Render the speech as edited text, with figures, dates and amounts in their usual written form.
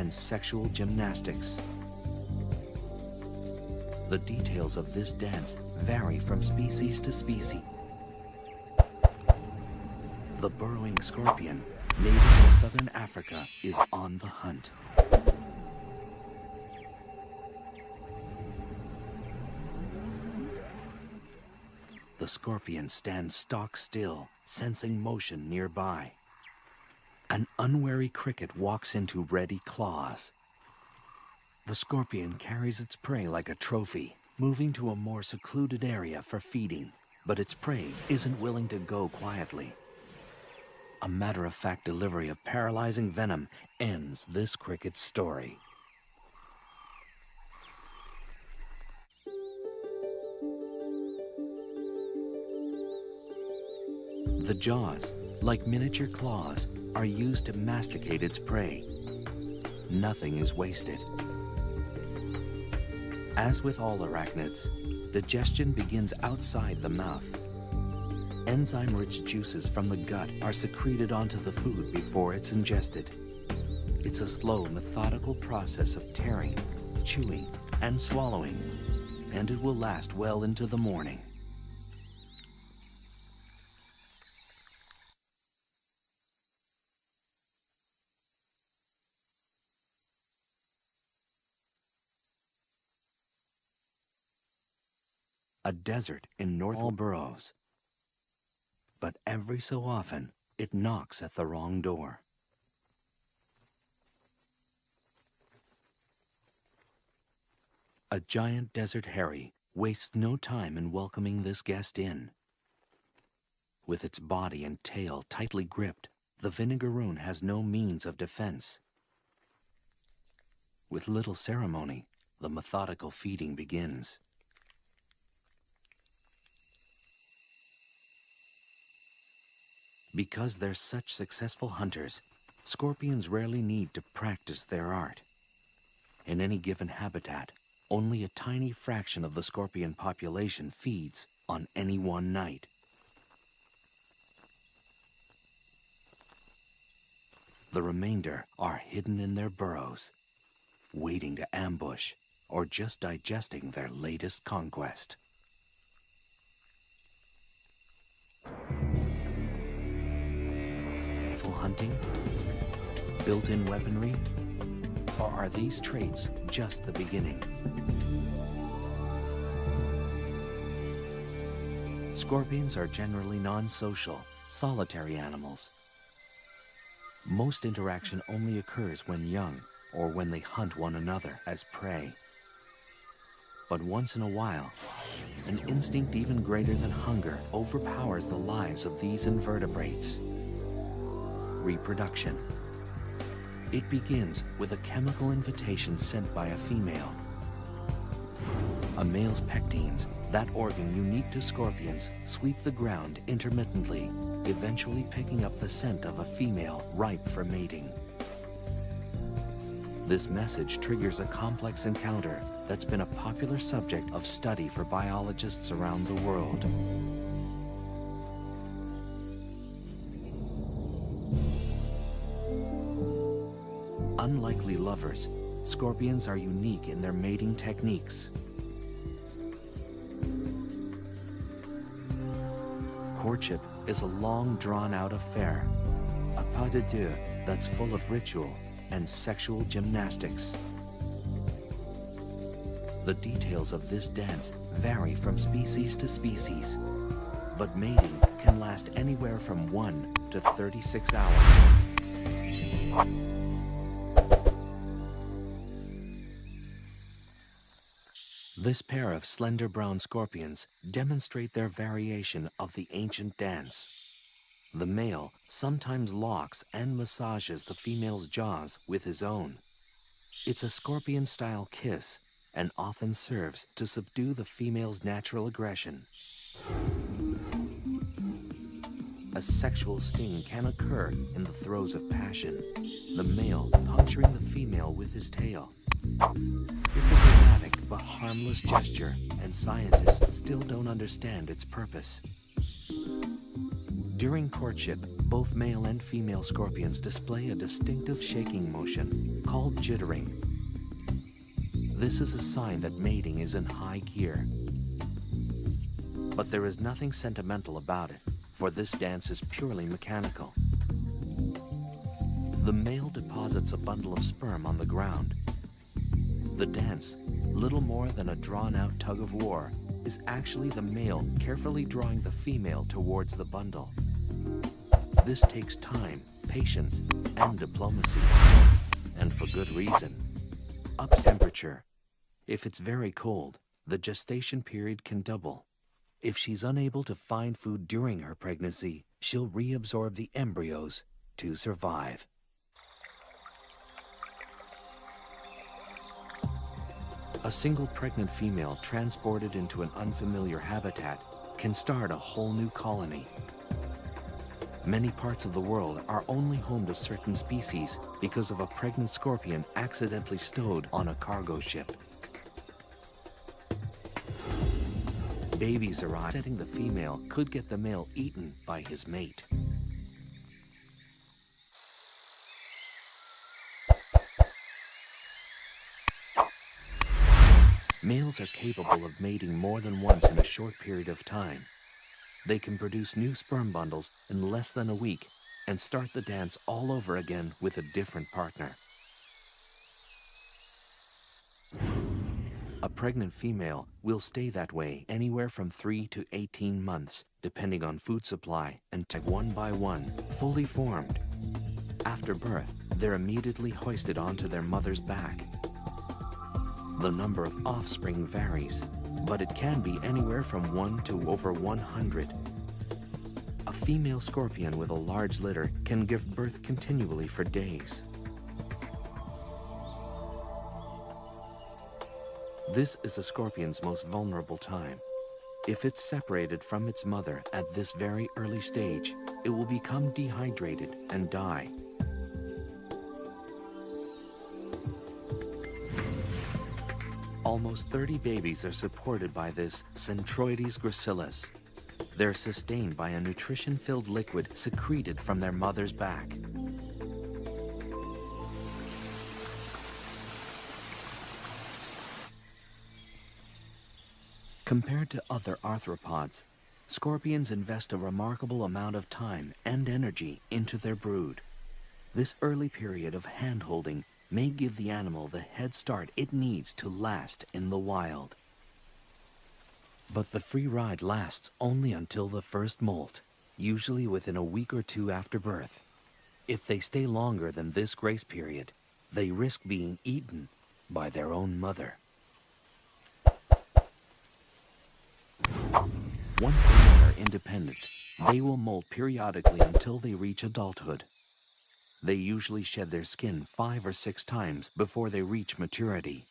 and sexual gymnastics. The details of this dance vary from species to species. The burrowing scorpion, native to southern Africa, is on the hunt. The scorpion stands stock still, sensing motion nearby. An unwary cricket walks into ready claws. The scorpion carries its prey like a trophy, moving to a more secluded area for feeding. But its prey isn't willing to go quietly. A matter-of-fact delivery of paralyzing venom ends this cricket's story. The jaws, like miniature claws, are used to masticate its prey. Nothing is wasted. As with all arachnids, digestion begins outside the mouth. Enzyme-rich juices from the gut are secreted onto the food before it's ingested. It's a slow, methodical process of tearing, chewing, and swallowing, and it will last well into the morning. A desert in northern burrows. But every so often, it knocks at the wrong door. A giant desert hairy wastes no time in welcoming this guest in. With its body and tail tightly gripped, the vinegaroon has no means of defense. With little ceremony, the methodical feeding begins. Because they're such successful hunters, scorpions rarely need to practice their art. In any given habitat, only a tiny fraction of the scorpion population feeds on any one night. The remainder are hidden in their burrows, waiting to ambush or just digesting their latest conquest. Hunting, built-in weaponry, or are these traits just the beginning? Scorpions are generally non-social, solitary animals. Most interaction only occurs when young or when they hunt one another as prey. But once in a while, an instinct even greater than hunger overpowers the lives of these invertebrates. Reproduction. It begins with a chemical invitation sent by a female. A male's pectines, that organ unique to scorpions, sweep the ground intermittently, eventually picking up the scent of a female ripe for mating. This message triggers a complex encounter that's been a popular subject of study for biologists around the world. Unlikely lovers, scorpions are unique in their mating techniques. Courtship is a long, drawn-out affair, a pas de deux that's full of ritual and sexual gymnastics. The details of this dance vary from species to species, but mating can last anywhere from 1 to 36 hours. This pair of slender brown scorpions demonstrate their variation of the ancient dance. The male sometimes locks and massages the female's jaws with his own. It's a scorpion-style kiss and often serves to subdue the female's natural aggression. A sexual sting can occur in the throes of passion, the male puncturing the female with his tail. It's a dramatic but harmless gesture, and scientists still don't understand its purpose. During courtship, both male and female scorpions display a distinctive shaking motion called jittering. This is a sign that mating is in high gear. But there is nothing sentimental about it, for this dance is purely mechanical. The male deposits a bundle of sperm on the ground. The dance, little more than a drawn-out tug of war, is actually the male carefully drawing the female towards the bundle. This takes time, patience, and diplomacy, and for good reason. Up temperature. If it's very cold, the gestation period can double. If she's unable to find food during her pregnancy, she'll reabsorb the embryos to survive. A single pregnant female transported into an unfamiliar habitat can start a whole new colony. Many parts of the world are only home to certain species because of a pregnant scorpion accidentally stowed on a cargo ship. Babies arrive, setting the female could get the male eaten by his mate. Males are capable of mating more than once in a short period of time. They can produce new sperm bundles in less than a week and start the dance all over again with a different partner. A pregnant female will stay that way anywhere from 3 to 18 months, depending on food supply, and one by one, fully formed. After birth, they're immediately hoisted onto their mother's back. The number of offspring varies, but it can be anywhere from 1 to over 100. A female scorpion with a large litter can give birth continually for days. This is a scorpion's most vulnerable time. If it's separated from its mother at this very early stage, it will become dehydrated and die. Almost 30 babies are supported by this Centroides gracilis. They're sustained by a nutrition-filled liquid secreted from their mother's back. Compared to other arthropods, scorpions invest a remarkable amount of time and energy into their brood. This early period of hand-holding may give the animal the head start it needs to last in the wild. But the free ride lasts only until the first molt, usually within a week or two after birth. If they stay longer than this grace period, they risk being eaten by their own mother. Once the men are independent, they will molt periodically until they reach adulthood. They usually shed their skin 5 or 6 times before they reach maturity.